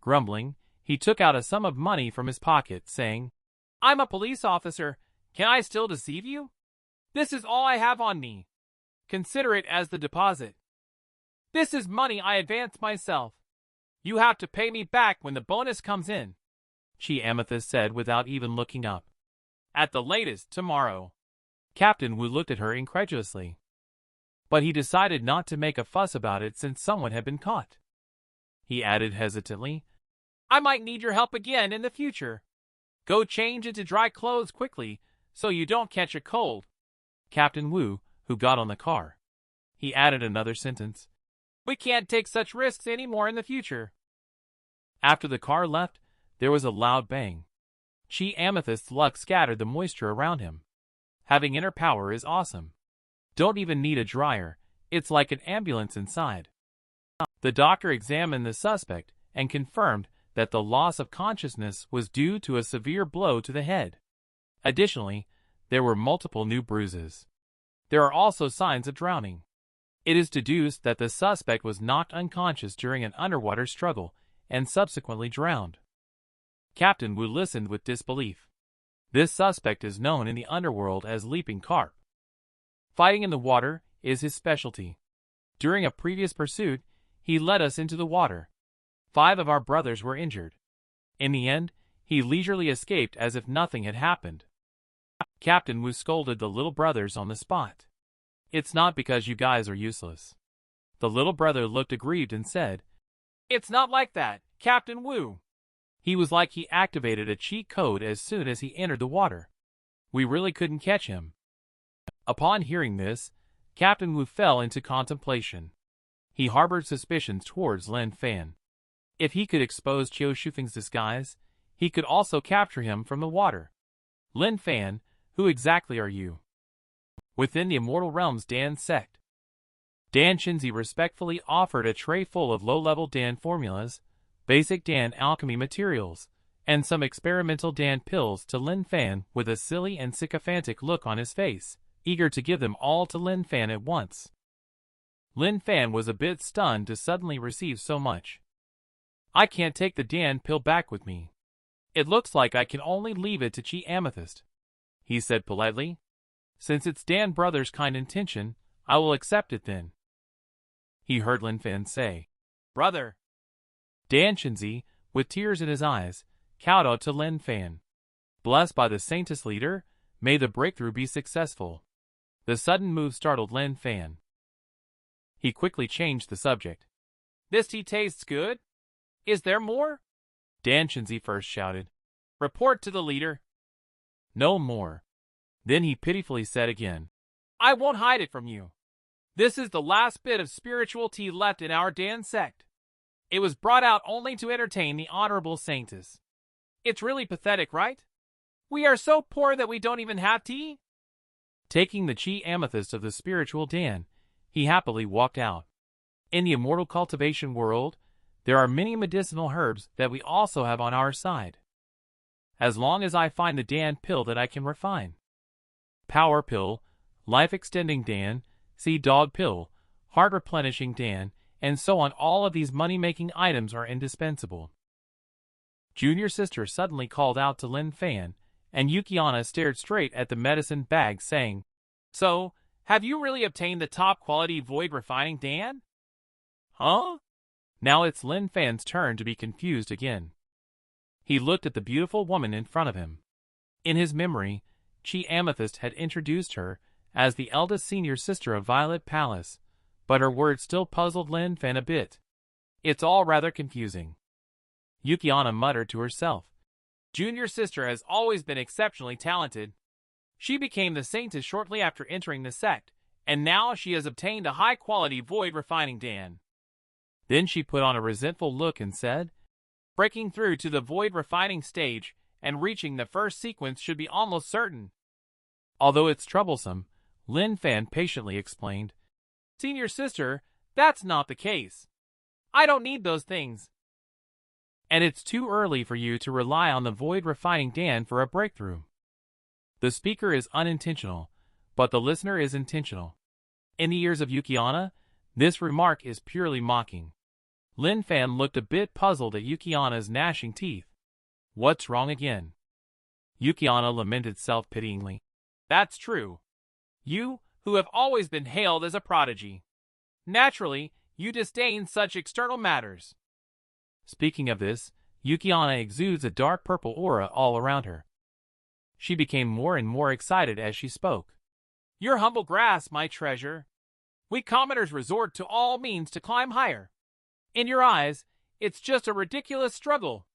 Grumbling, he took out a sum of money from his pocket, saying, "I'm a police officer. Can I still deceive you? This is all I have on me. Consider it as the deposit. This is money I advanced myself. You have to pay me back when the bonus comes in," Chi Amethyst said without even looking up. "At the latest, tomorrow." Captain Wu looked at her incredulously. But he decided not to make a fuss about it since someone had been caught. He added hesitantly, "I might need your help again in the future. Go change into dry clothes quickly so you don't catch a cold." Captain Wu, who got on the car, he added another sentence, "We can't take such risks anymore in the future." After the car left, there was a loud bang. Chi Amethyst's luck scattered the moisture around him. Having inner power is awesome. Don't even need a dryer, it's like an ambulance inside. The doctor examined the suspect and confirmed that the loss of consciousness was due to a severe blow to the head. Additionally, there were multiple new bruises. There are also signs of drowning. It is deduced that the suspect was knocked unconscious during an underwater struggle and subsequently drowned. Captain Wu listened with disbelief. This suspect is known in the underworld as Leaping Carp. Fighting in the water is his specialty. During a previous pursuit, he led us into the water. 5 of our brothers were injured. In the end, he leisurely escaped as if nothing had happened. Captain Wu scolded the little brothers on the spot. It's not because you guys are useless. The little brother looked aggrieved and said, It's not like that, Captain Wu. He was like he activated a cheat code as soon as he entered the water. We really couldn't catch him. Upon hearing this, Captain Wu fell into contemplation. He harbored suspicions towards Lin Fan. If he could expose Qiu Shufeng's disguise, he could also capture him from the water. Lin Fan, who exactly are you? Within the Immortal Realms Dan sect. Dan Shinzi respectfully offered a tray full of low-level Dan formulas, basic Dan alchemy materials, and some experimental Dan pills to Lin Fan with a silly and sycophantic look on his face, eager to give them all to Lin Fan at once. Lin Fan was a bit stunned to suddenly receive so much. I can't take the Dan pill back with me. It looks like I can only leave it to Chi Amethyst, he said politely. Since it's Dan brother's kind intention, I will accept it then. He heard Lin Fan say, Brother. Dan Shinzi, with tears in his eyes, kowtowed to Lin Fan. Blessed by the Saintess leader, may the breakthrough be successful. The sudden move startled Lin Fan. He quickly changed the subject. This tea tastes good? Is there more? Dan Shinzi first shouted. Report to the leader. No more. Then he pitifully said again, I won't hide it from you. This is the last bit of spiritual tea left in our Dan sect. It was brought out only to entertain the Honorable Saintess. It's really pathetic, right? We are so poor that we don't even have tea. Taking the Chi Amethyst of the spiritual Dan, he happily walked out. In the immortal cultivation world, there are many medicinal herbs that we also have on our side. As long as I find the Dan pill that I can refine. Power pill, life-extending Dan, sea dog pill, heart-replenishing Dan, and so on, all of these money-making items are indispensable. Junior sister suddenly called out to Lin Fan, and Yukiana stared straight at the medicine bag saying, So, have you really obtained the top-quality void refining Dan? Huh? Now it's Lin Fan's turn to be confused again. He looked at the beautiful woman in front of him. In his memory, Chi Amethyst had introduced her as the eldest senior sister of Violet Palace, but her words still puzzled Lin Fan a bit. It's all rather confusing. Yukiana muttered to herself. Junior sister has always been exceptionally talented. She became the Saintess shortly after entering the sect, and now she has obtained a high-quality void refining Dan. Then she put on a resentful look and said, Breaking through to the void refining stage and reaching the first sequence should be almost certain. Although it's troublesome, Lin Fan patiently explained, Senior sister, that's not the case. I don't need those things. And it's too early for you to rely on the void refining Dan for a breakthrough. The speaker is unintentional, but the listener is intentional. In the ears of Yukiana, this remark is purely mocking. Lin Fan looked a bit puzzled at Yukiana's gnashing teeth. What's wrong again? Yukiana lamented self-pityingly. That's true. You, who have always been hailed as a prodigy. Naturally, you disdain such external matters. Speaking of this, Yukiana exudes a dark purple aura all around her. She became more and more excited as she spoke. Your humble grasp, my treasure. We commoners resort to all means to climb higher. In your eyes, it's just a ridiculous struggle.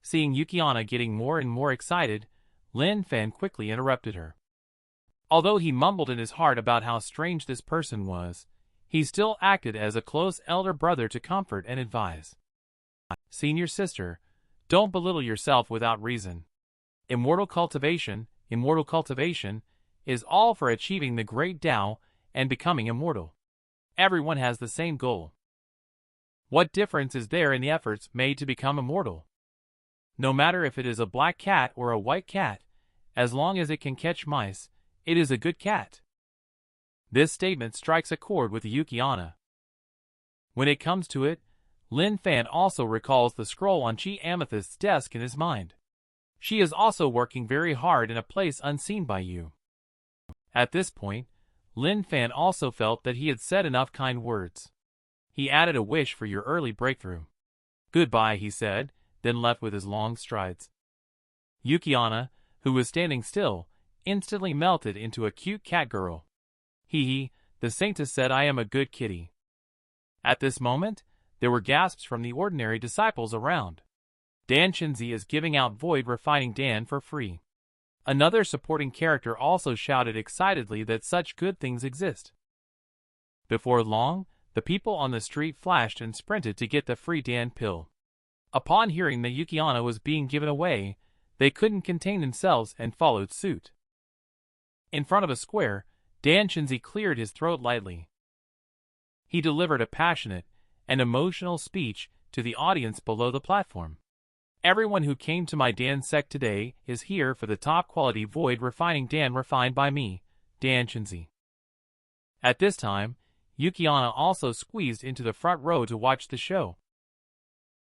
Seeing Yukiana getting more and more excited, Lin Fan quickly interrupted her. Although he mumbled in his heart about how strange this person was, he still acted as a close elder brother to comfort and advise. Senior sister, don't belittle yourself without reason. Immortal cultivation is all for achieving the great Tao and becoming immortal. Everyone has the same goal. What difference is there in the efforts made to become immortal? No matter if it is a black cat or a white cat, as long as it can catch mice, it is a good cat. This statement strikes a chord with Yukiana. When it comes to it, Lin Fan also recalls the scroll on Chi Amethyst's desk in his mind. She is also working very hard in a place unseen by you. At this point, Lin Fan also felt that he had said enough kind words. He added a wish for your early breakthrough. Goodbye, he said, then left with his long strides. Yukiana, who was standing still, instantly melted into a cute cat girl. Hee, the Saintess said, I am a good kitty. At this moment, there were gasps from the ordinary disciples around. Dan Chenzi is giving out void refining Dan for free. Another supporting character also shouted excitedly that such good things exist. Before long, the people on the street flashed and sprinted to get the free Dan pill. Upon hearing that Yukiana was being given away, they couldn't contain themselves and followed suit. In front of a square, Dan Chenzi cleared his throat lightly. He delivered a passionate and emotional speech to the audience below the platform. Everyone who came to my Dan sect today is here for the top quality void refining Dan refined by me, Dan Chenzi. At this time, Yukiana also squeezed into the front row to watch the show.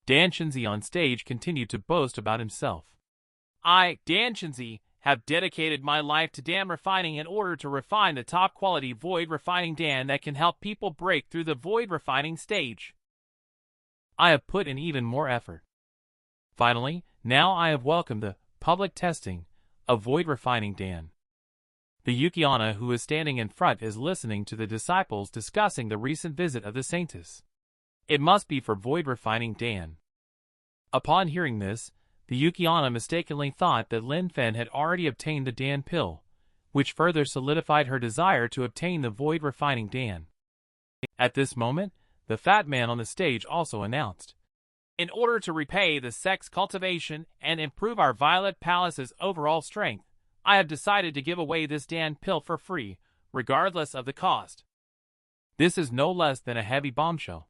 Dan Chenzi on stage continued to boast about himself. I, Dan Chenzi, have dedicated my life to Dan refining in order to refine the top quality void refining Dan that can help people break through the void refining stage. I have put in even more effort. Finally, now I have welcomed the public testing of void refining Dan. The Yukiana who is standing in front is listening to the disciples discussing the recent visit of the Saintess. It must be for void refining Dan. Upon hearing this, the Yukiana mistakenly thought that Lin Fan had already obtained the Dan pill, which further solidified her desire to obtain the void refining Dan. At this moment, the fat man on the stage also announced, in order to repay the sect's cultivation and improve our Violet Palace's overall strength, I have decided to give away this Dan pill for free, regardless of the cost. This is no less than a heavy bombshell.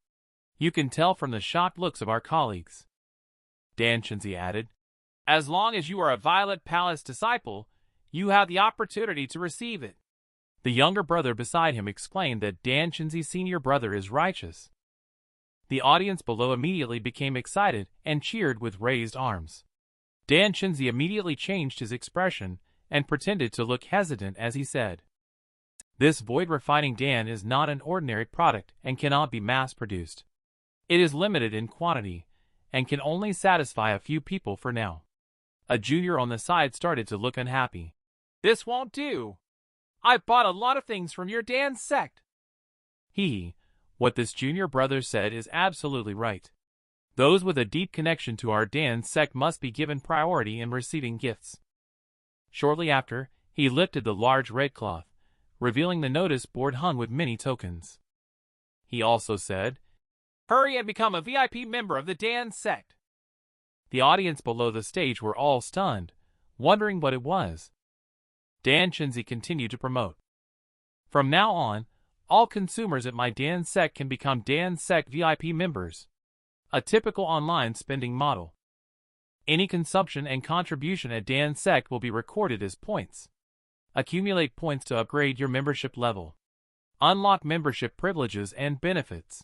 You can tell from the shocked looks of our colleagues. Dan Chenzi added, as long as you are a Violet Palace disciple, you have the opportunity to receive it. The younger brother beside him explained that Dan Chenzi's senior brother is righteous. The audience below immediately became excited and cheered with raised arms. Dan Chenzi immediately changed his expression and pretended to look hesitant as he said, this void refining Dan is not an ordinary product and cannot be mass-produced. It is limited in quantity and can only satisfy a few people for now. A junior on the side started to look unhappy. This won't do. I've bought a lot of things from your Dan sect. What this junior brother said is absolutely right. Those with a deep connection to our Dan sect must be given priority in receiving gifts. Shortly after, he lifted the large red cloth, revealing the notice board hung with many tokens. He also said, hurry and become a VIP member of the Dan sect. The audience below the stage were all stunned, wondering what it was. Dan Chenzi continued to promote. From now on, all consumers at my Dan sect can become Dan sect VIP members. A typical online spending model. Any consumption and contribution at Dan sect will be recorded as points. Accumulate points to upgrade your membership level. Unlock membership privileges and benefits.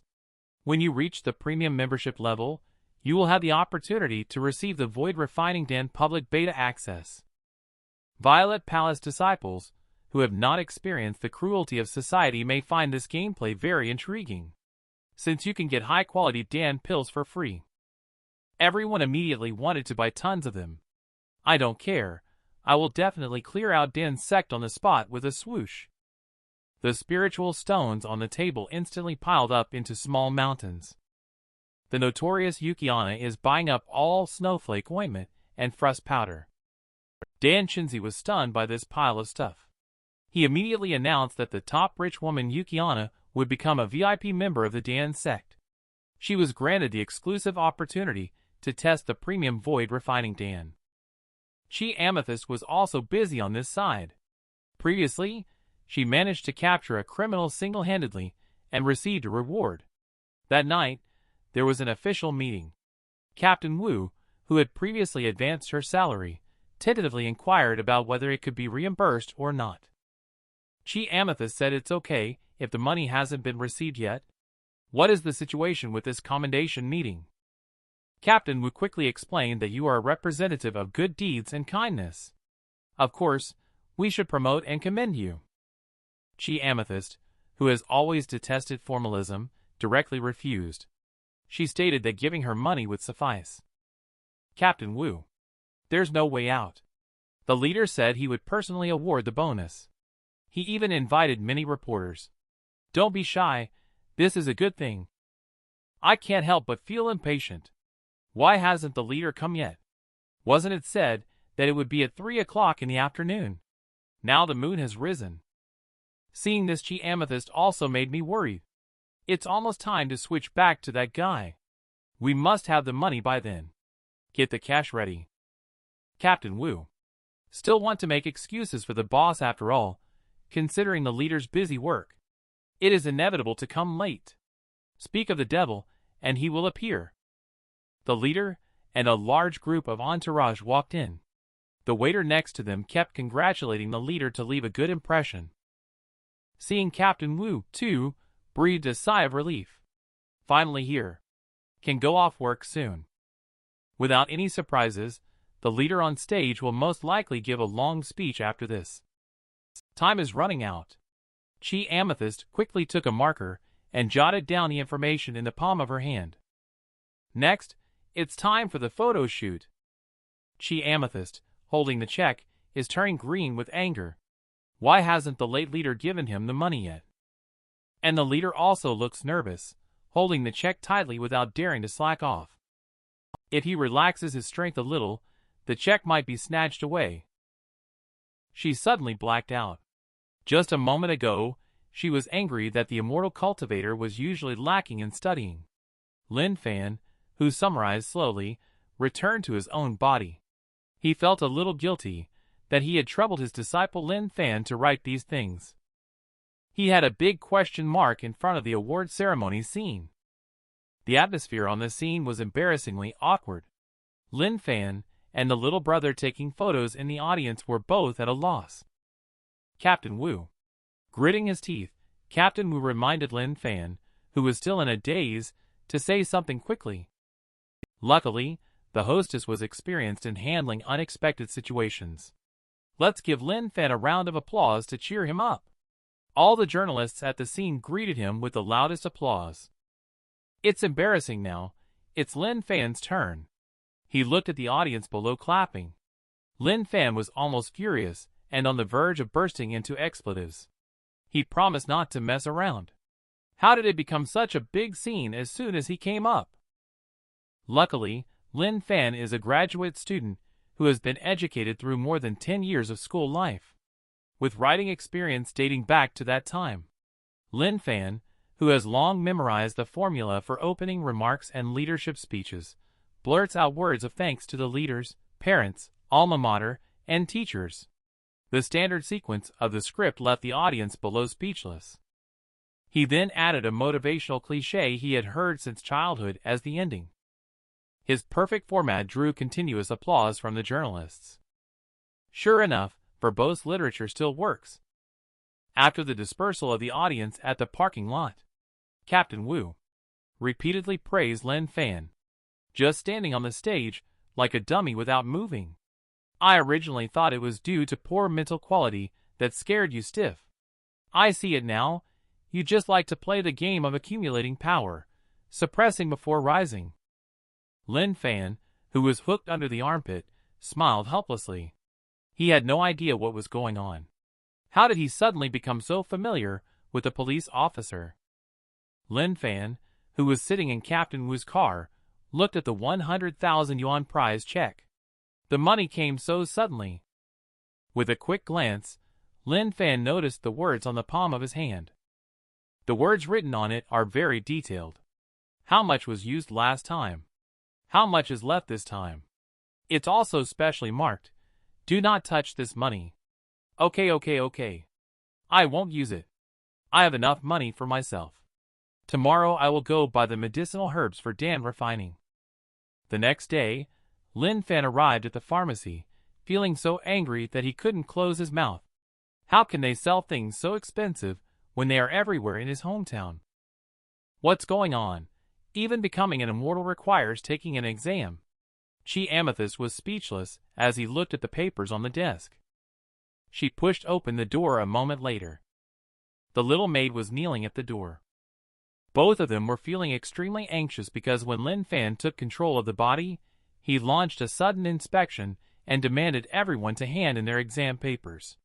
When you reach the premium membership level, you will have the opportunity to receive the Void Refining Dan public beta access. Violet Palace disciples who have not experienced the cruelty of society may find this gameplay very intriguing, since you can get high-quality Dan pills for free. Everyone immediately wanted to buy tons of them. I don't care. I will definitely clear out Dan's sect on the spot with a swoosh. The spiritual stones on the table instantly piled up into small mountains. The notorious Yukiana is buying up all snowflake ointment and frost powder. Dan Chenzi was stunned by this pile of stuff. He immediately announced that the top rich woman Yukiana would become a VIP member of the Dan sect. She was granted the exclusive opportunity to test the premium Void Refining Dan. Chi Amethyst was also busy on this side. Previously, she managed to capture a criminal single-handedly and received a reward. That night, there was an official meeting. Captain Wu, who had previously advanced her salary, tentatively inquired about whether it could be reimbursed or not. Chi Amethyst said it's okay if the money hasn't been received yet. What is the situation with this commendation meeting? Captain Wu quickly explained that you are a representative of good deeds and kindness. Of course, we should promote and commend you. Chi Amethyst, who has always detested formalism, directly refused. She stated that giving her money would suffice. Captain Wu. There's no way out. The leader said he would personally award the bonus. He even invited many reporters. Don't be shy, this is a good thing. I can't help but feel impatient. Why hasn't the leader come yet? Wasn't it said that it would be at 3 o'clock in the afternoon? Now the moon has risen. Seeing this, Chi Amethyst also made me worried. It's almost time to switch back to that guy. We must have the money by then. Get the cash ready. Captain Wu. Still want to make excuses for the boss after all, considering the leader's busy work. It is inevitable to come late. Speak of the devil, and he will appear. The leader and a large group of entourage walked in. The waiter next to them kept congratulating the leader to leave a good impression. Seeing Captain Wu, too, breathed a sigh of relief. Finally here. Can go off work soon. Without any surprises, the leader on stage will most likely give a long speech after this. Time is running out. Chi Amethyst quickly took a marker and jotted down the information in the palm of her hand. Next, it's time for the photo shoot. Chi Amethyst, holding the check, is turning green with anger. Why hasn't the late leader given him the money yet? And the leader also looks nervous, holding the check tightly without daring to slack off. If he relaxes his strength a little, the check might be snatched away. She suddenly blacked out. Just a moment ago, she was angry that the immortal cultivator was usually lacking in studying. Lin Fan, who summarized slowly, returned to his own body. He felt a little guilty that he had troubled his disciple Lin Fan to write these things. He had a big question mark in front of the award ceremony scene. The atmosphere on the scene was embarrassingly awkward. Lin Fan and the little brother taking photos in the audience were both at a loss. Captain Wu. Gritting his teeth, Captain Wu reminded Lin Fan, who was still in a daze, to say something quickly. Luckily, the hostess was experienced in handling unexpected situations. Let's give Lin Fan a round of applause to cheer him up. All the journalists at the scene greeted him with the loudest applause. It's embarrassing now. It's Lin Fan's turn. He looked at the audience below clapping. Lin Fan was almost furious and on the verge of bursting into expletives. He promised not to mess around. How did it become such a big scene as soon as he came up? Luckily, Lin Fan is a graduate student who has been educated through more than 10 years of school life, with writing experience dating back to that time. Lin Fan, who has long memorized the formula for opening remarks and leadership speeches, blurts out words of thanks to the leaders, parents, alma mater, and teachers. The standard sequence of the script left the audience below speechless. He then added a motivational cliché he had heard since childhood as the ending. His perfect format drew continuous applause from the journalists. Sure enough, verbose literature still works. After the dispersal of the audience at the parking lot, Captain Wu repeatedly praised Lin Fan, just standing on the stage like a dummy without moving. I originally thought it was due to poor mental quality that scared you stiff. I see it now. You just like to play the game of accumulating power, suppressing before rising. Lin Fan, who was hooked under the armpit, smiled helplessly. He had no idea what was going on. How did he suddenly become so familiar with a police officer? Lin Fan, who was sitting in Captain Wu's car, looked at the 100,000 yuan prize check. The money came so suddenly. With a quick glance, Lin Fan noticed the words on the palm of his hand. The words written on it are very detailed. How much was used last time? How much is left this time? It's also specially marked, "Do not touch this money." Okay. I won't use it. I have enough money for myself. Tomorrow I will go buy the medicinal herbs for Dan refining. The next day, Lin Fan arrived at the pharmacy, feeling so angry that he couldn't close his mouth. How can they sell things so expensive when they are everywhere in his hometown? What's going on? Even becoming an immortal requires taking an exam. Chi Amethyst was speechless as he looked at the papers on the desk. She pushed open the door a moment later. The little maid was kneeling at the door. Both of them were feeling extremely anxious because when Lin Fan took control of the body, he launched a sudden inspection and demanded everyone to hand in their exam papers.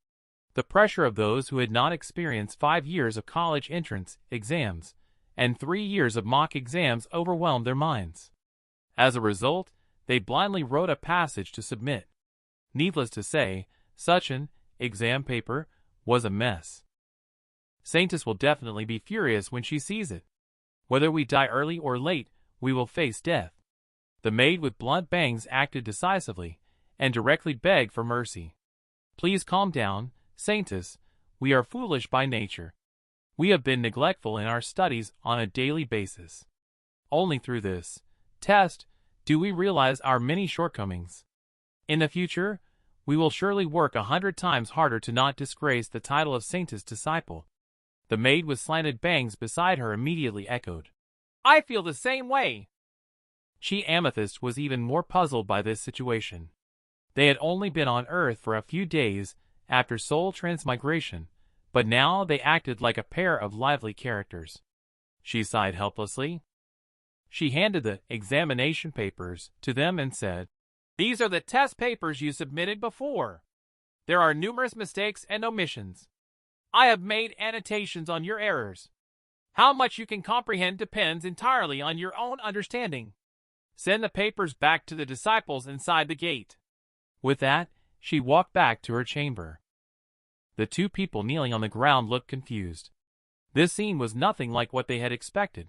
The pressure of those who had not experienced 5 years of college entrance exams and 3 years of mock exams overwhelmed their minds. As a result, they blindly wrote a passage to submit. Needless to say, such an exam paper was a mess. Saintess will definitely be furious when she sees it. Whether we die early or late, we will face death. The maid with blunt bangs acted decisively and directly begged for mercy. Please calm down, Saintess. We are foolish by nature. We have been neglectful in our studies on a daily basis. Only through this test do we realize our many shortcomings. In the future, we will surely work 100 times harder to not disgrace the title of Saintess disciple. The maid with slanted bangs beside her immediately echoed, I feel the same way. Chi Amethyst was even more puzzled by this situation. They had only been on Earth for a few days after soul transmigration, but now they acted like a pair of lively characters. She sighed helplessly. She handed the examination papers to them and said, These are the test papers you submitted before. There are numerous mistakes and omissions. I have made annotations on your errors. How much you can comprehend depends entirely on your own understanding. Send the papers back to the disciples inside the gate. With that, she walked back to her chamber. The two people kneeling on the ground looked confused. This scene was nothing like what they had expected.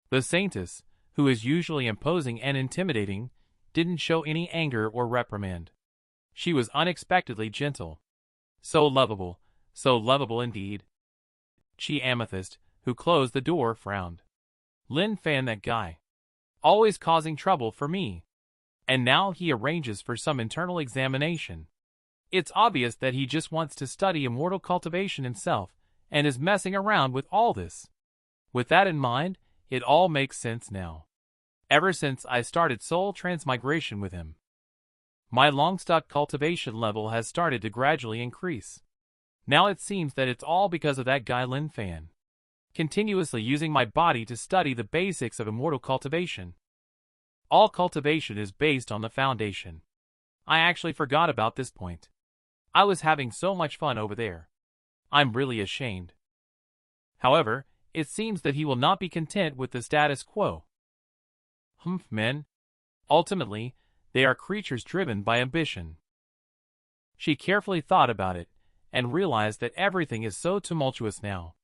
The Saintess, who is usually imposing and intimidating, didn't show any anger or reprimand. She was unexpectedly gentle. So lovable indeed. Chi Amethyst, who closed the door, frowned. Lin Fan, that guy. Always causing trouble for me. And now he arranges for some internal examination. It's obvious that he just wants to study immortal cultivation himself, and is messing around with all this. With that in mind, it all makes sense now. Ever since I started soul transmigration with him, my long-stuck cultivation level has started to gradually increase. Now it seems that it's all because of that guy Lin Fan. Continuously using my body to study the basics of immortal cultivation. All cultivation is based on the foundation. I actually forgot about this point. I was having so much fun over there. I'm really ashamed. However, it seems that he will not be content with the status quo. Men. Ultimately, they are creatures driven by ambition. She carefully thought about it, and realized that everything is so tumultuous now.